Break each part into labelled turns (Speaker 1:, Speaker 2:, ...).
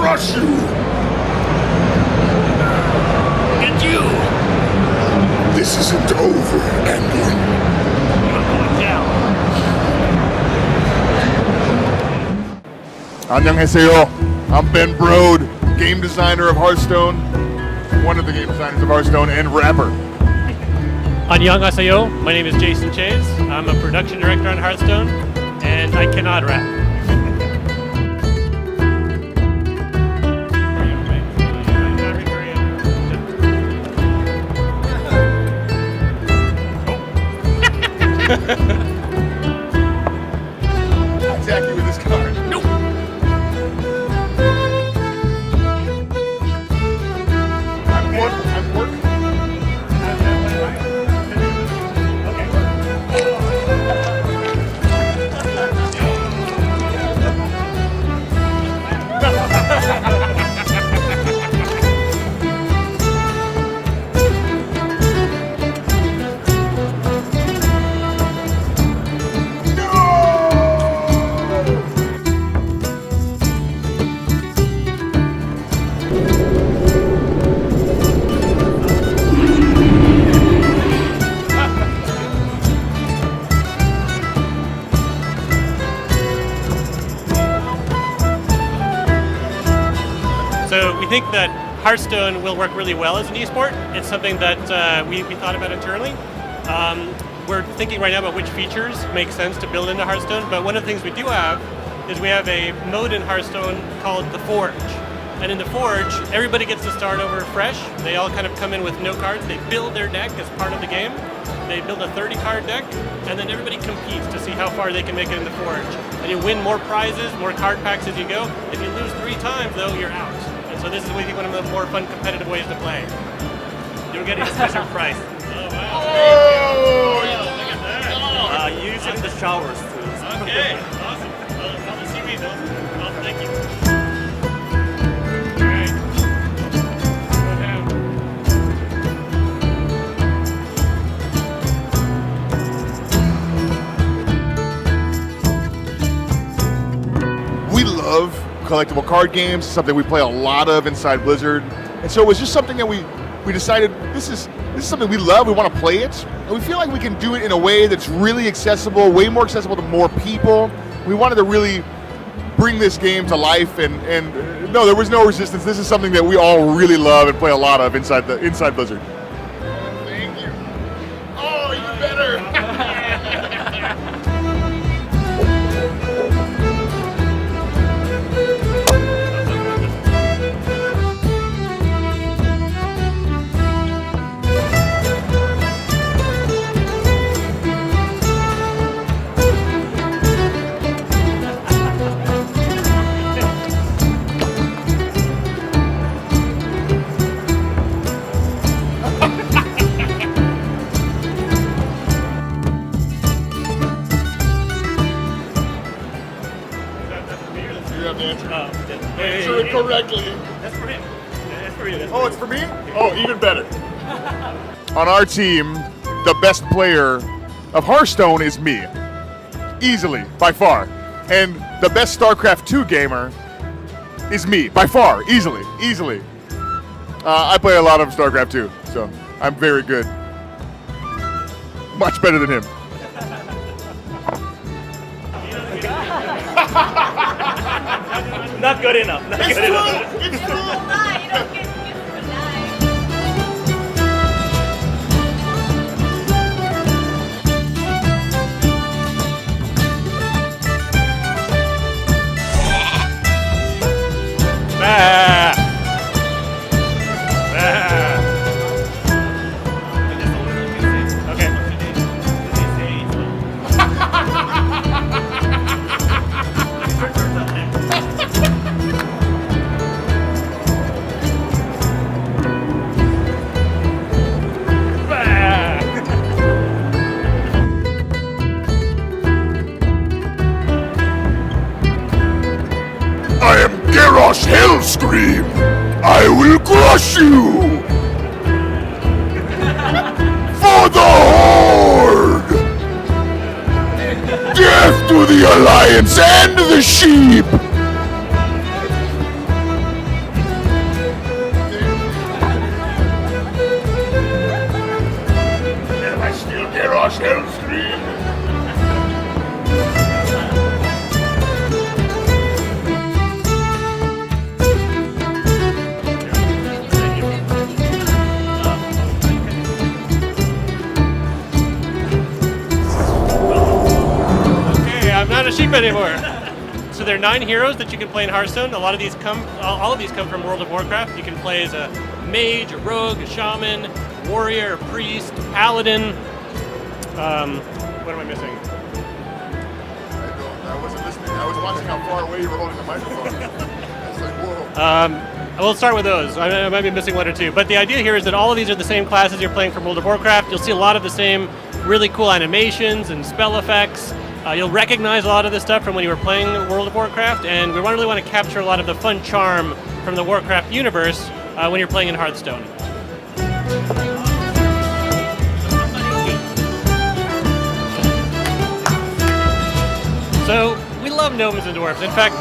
Speaker 1: crush you!
Speaker 2: And you!
Speaker 1: This isn't over, Anduin.
Speaker 2: You're going down.
Speaker 3: 안녕하세요. I'm Ben Brode, game designer of Hearthstone, one of the game designers of Hearthstone, and rapper.
Speaker 4: 안녕하세요. My name is Jason Chayes. I'm a production director on Hearthstone, and I cannot rap.
Speaker 3: Attack you with this card.
Speaker 2: Nope.
Speaker 3: I'm working.
Speaker 4: So we think that Hearthstone will work really well as an esport. It's something that we thought about internally. We're thinking right now about which features make sense to build into Hearthstone, but one of the things we do have is we have a mode in Hearthstone called the Forge. And in the Forge, everybody gets to start over fresh. They all kind of come in with no cards. They build their deck as part of the game. They build a 30-card deck, and then everybody competes to see how far they can make it in the Forge. And you win more prizes, more card packs as you go. If you lose 3 times, though, you're out. And so this is, we think, one of the more fun competitive ways to play. You're getting a special prize. Oh, wow.
Speaker 3: Oh!
Speaker 4: Look at that.
Speaker 2: Use it in the showers too.
Speaker 4: Okay, awesome. Well, the seaweed, well, thank you. All right.
Speaker 3: We love collectible card games, something we play a lot of inside Blizzard. And so it was just something that we decided this is something we love, we want to play it, and we feel like we can do it in a way that's really accessible, way more accessible to more people. We wanted to really bring this game to life, and no, there was no resistance. This is something that we all really love and play a lot of inside Blizzard. Thank you. Oh, even better. Answer it correctly.
Speaker 4: That's for him. That's for you.
Speaker 3: Oh, it's for me? Oh, even better. On our team, the best player of Hearthstone is me. Easily, by far. And the best StarCraft 2 gamer is me, by far, easily. I play a lot of StarCraft 2, so I'm very good. Much better than him.
Speaker 2: Not good enough. Not good enough.
Speaker 3: It's true.
Speaker 5: Lie, you don't get used to lie.
Speaker 4: Ah. Okay.
Speaker 1: I am Garrosh Hellscream! I will crush you! For the Horde! Death to the Alliance and the Sheep!
Speaker 4: I'm not a sheep anymore. So there are 9 heroes that you can play in Hearthstone. All of these come from World of Warcraft. You can play as a mage, a rogue, a shaman, warrior, a priest, paladin. What am I missing?
Speaker 3: I wasn't listening. I was watching how far away you were holding the microphone. I was like, whoa.
Speaker 4: We'll start with those. I might be missing 1 or 2. But the idea here is that all of these are the same classes you're playing from World of Warcraft. You'll see a lot of the same really cool animations and spell effects. You'll recognize a lot of this stuff from when you were playing World of Warcraft, and we really want to capture a lot of the fun charm from the Warcraft universe when you're playing in Hearthstone. So we love gnomes and dwarves. In fact,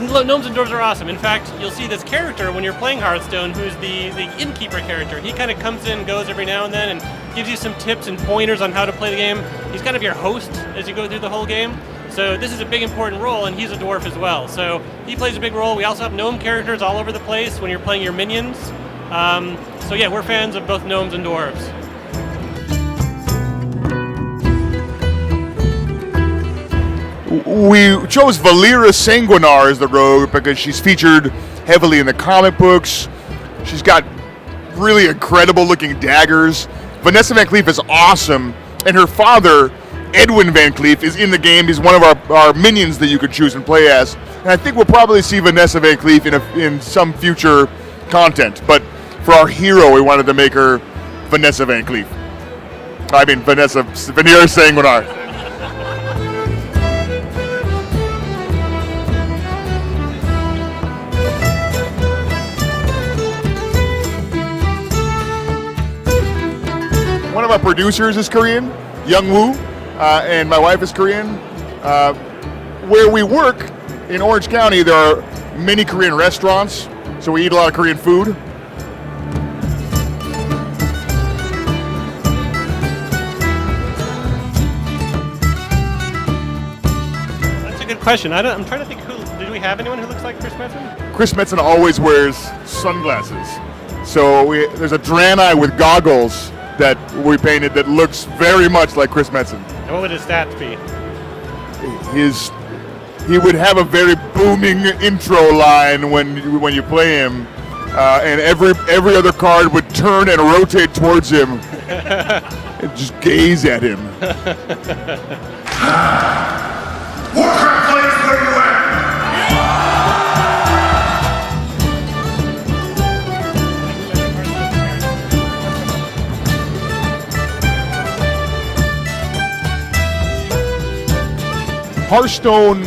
Speaker 4: gnomes and dwarves are awesome. In fact, you'll see this character when you're playing Hearthstone who's the innkeeper character. He kind of comes in and goes every now and then and gives you some tips and pointers on how to play the game. He's kind of your host as you go through the whole game. So this is a big important role, and he's a dwarf as well. So he plays a big role. We also have gnome characters all over the place when you're playing your minions. So yeah, we're fans of both gnomes and dwarves.
Speaker 3: We chose Valera Sanguinar as the rogue because she's featured heavily in the comic books. She's got really incredible looking daggers. Vanessa Van Cleef is awesome, and her father, Edwin Van Cleef, is in the game. He's one of our minions that you could choose and play as. And I think we'll probably see Vanessa Van Cleef in some future content. But for our hero, we wanted to make her Vanessa Van Cleef. I mean, Valera Sanguinar. One of our producers is Korean, Young Woo, and my wife is Korean. Where we work in Orange County, there are many Korean restaurants, so we eat a lot of Korean food.
Speaker 4: That's a good question. I'm trying to think did we have anyone who looks like Chris Metzen?
Speaker 3: Chris Metzen always wears sunglasses. So there's a Draenei with goggles that we painted that looks very much like Chris Metzen.
Speaker 4: And what would his stats be?
Speaker 3: He would have a very booming intro line when you play him, and every other card would turn and rotate towards him and just gaze at him.
Speaker 1: Warcraft players, where you at?
Speaker 3: Hearthstone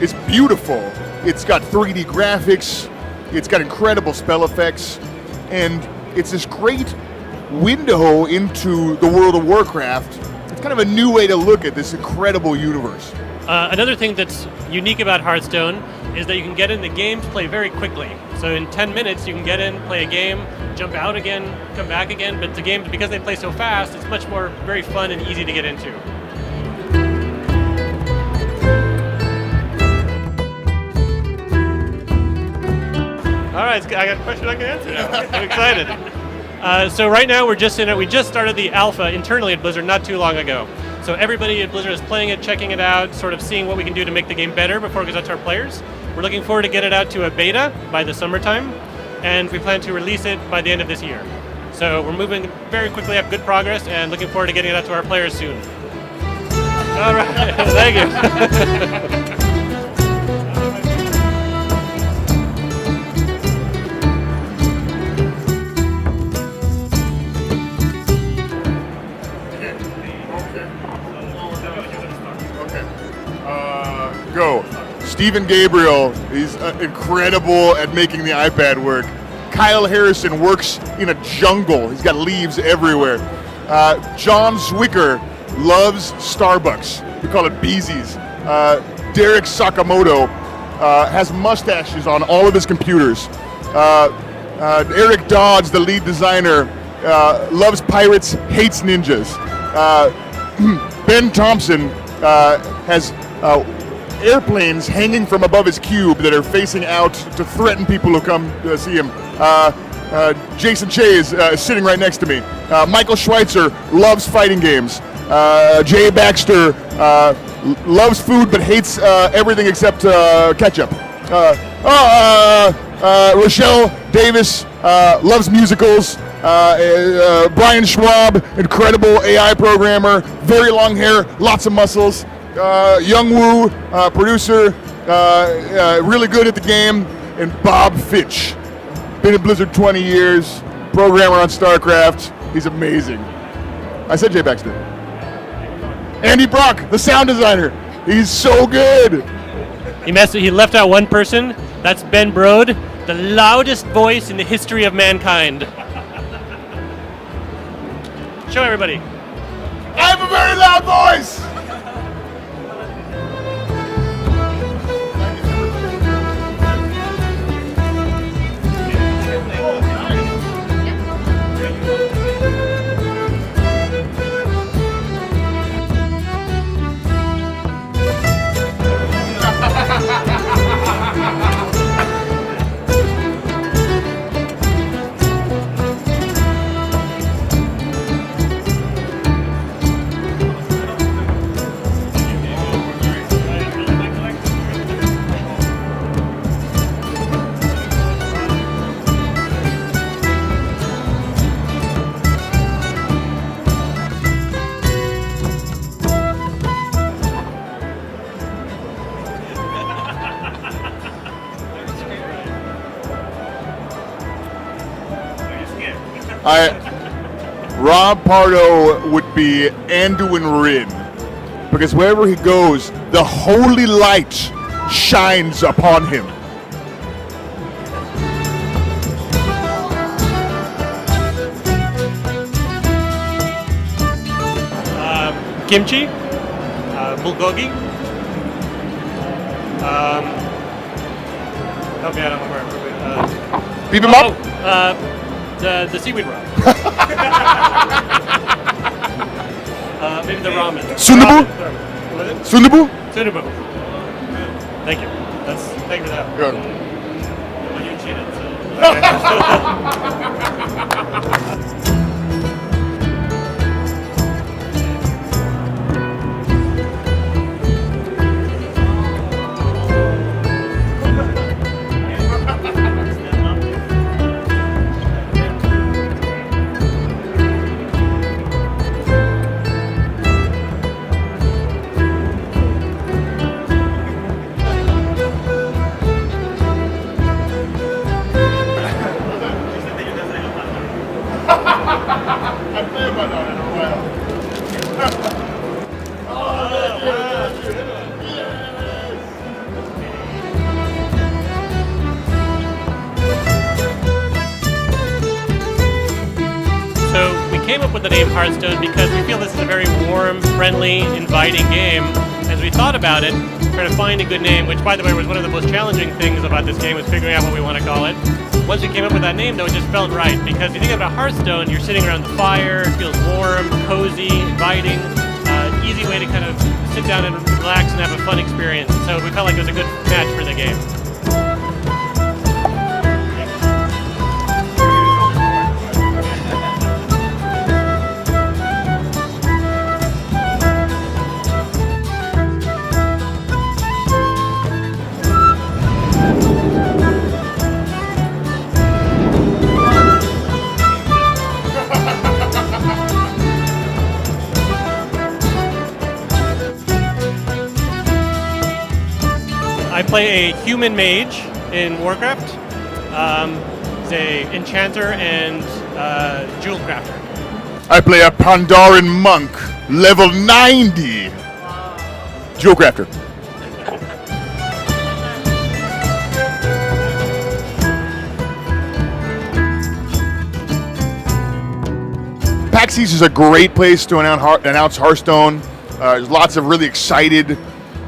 Speaker 3: is beautiful. It's got 3D graphics, it's got incredible spell effects, and it's this great window into the world of Warcraft. It's kind of a new way to look at this incredible universe.
Speaker 4: Another thing that's unique about Hearthstone is that you can get in the game to play very quickly. So in 10 minutes you can get in, play a game, jump out again, come back again, but the games, because they play so fast, it's much more very fun and easy to get into. All right, I got a question I can answer now. I'm excited. So right now we just started the alpha internally at Blizzard not too long ago. So everybody at Blizzard is playing it, checking it out, sort of seeing what we can do to make the game better before it goes out to our players. We're looking forward to get it out to a beta by the summertime, and we plan to release it by the end of this year. So we're moving very quickly up, good progress, and looking forward to getting it out to our players soon. All right, thank you.
Speaker 3: Go. Stephen Gabriel, he's incredible at making the iPad work. Kyle Harrison works in a jungle. He's got leaves everywhere. John Zwicker loves Starbucks. We call it Beezy's. Derek Sakamoto has mustaches on all of his computers. Eric Dodds, the lead designer, loves pirates, hates ninjas. Ben Thompson has airplanes hanging from above his cube that are facing out to threaten people who come to see him. Jason Chayes is sitting right next to me. Michael Schweitzer loves fighting games. Jay Baxter loves food but hates everything except ketchup. Rochelle Davis loves musicals. Brian Schwab, incredible AI programmer, very long hair, lots of muscles. Young Woo, producer, really good at the game. And Bob Fitch, been at Blizzard 20 years, programmer on StarCraft. He's amazing. I said Jay Baxter. Andy Brock, the sound designer. He's so good.
Speaker 4: He left out one person. That's Ben Brode, the loudest voice in the history of mankind. Show everybody.
Speaker 3: I have a very loud voice. Rob Pardo would be Anduin Rin, because wherever he goes, the holy light shines upon him.
Speaker 4: Kimchi, bulgogi. Help me out on where.
Speaker 3: Bibimbap?
Speaker 4: The seaweed roll. Maybe the ramen.
Speaker 3: Sundubu?
Speaker 4: What is it?
Speaker 3: Sundubu?
Speaker 4: Sundubu. Thank you. Thank you for that.
Speaker 3: Good.
Speaker 4: Well, you cheated, so. Came up with the name HearthStone because we feel this is a very warm, friendly, inviting game. As we thought about it, trying to find a good name, which by the way was one of the most challenging things about this game, was figuring out what we want to call it. Once we came up with that name though, it just felt right, because you think about Hearthstone, you're sitting around the fire, it feels warm, cozy, inviting, easy way to kind of sit down and relax and have a fun experience. So we felt like it was a good match for the game. I play a human mage in Warcraft. He's a enchanter and jewel crafter.
Speaker 3: I play a Pandaren monk, level 90. Jewel crafter. PAX East is a great place to announce Hearthstone. There's lots of really excited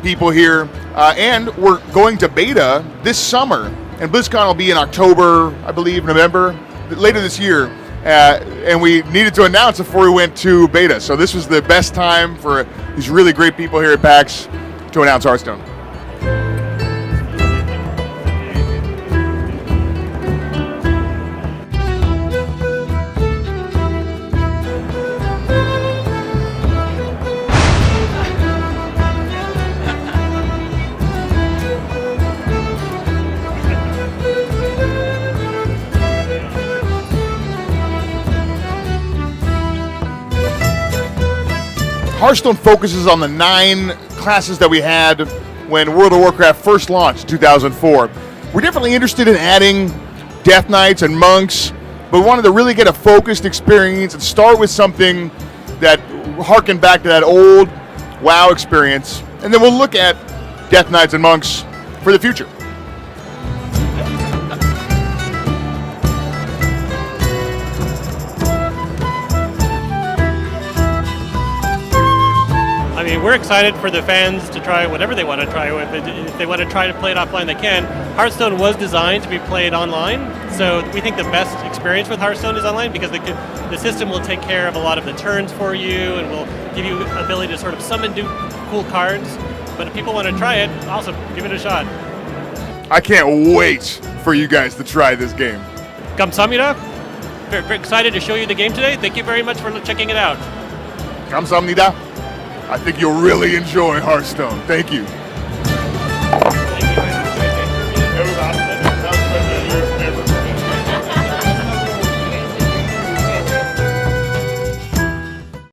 Speaker 3: people here. And we're going to beta this summer. And BlizzCon will be in October, I believe, November, later this year. And we needed to announce before we went to beta. So this was the best time for these really great people here at PAX to announce Hearthstone. Hearthstone focuses on the 9 classes that we had when World of Warcraft first launched in 2004. We're definitely interested in adding Death Knights and Monks, but we wanted to really get a focused experience and start with something that harkened back to that old WoW experience, and then we'll look at Death Knights and Monks for the future.
Speaker 4: I mean, we're excited for the fans to try whatever they want to try with it. If they want to try to play it offline, they can. Hearthstone was designed to be played online, so we think the best experience with Hearthstone is online because the system will take care of a lot of the turns for you and will give you ability to sort of summon new cool cards. But if people want to try it, awesome, give it a shot.
Speaker 3: I can't wait for you guys to try this game.
Speaker 4: Kamsahamnida. Very excited to show you the game today. Thank you very much for checking it out.
Speaker 3: Kamsahamnida. I think you'll really enjoy Hearthstone. Thank you.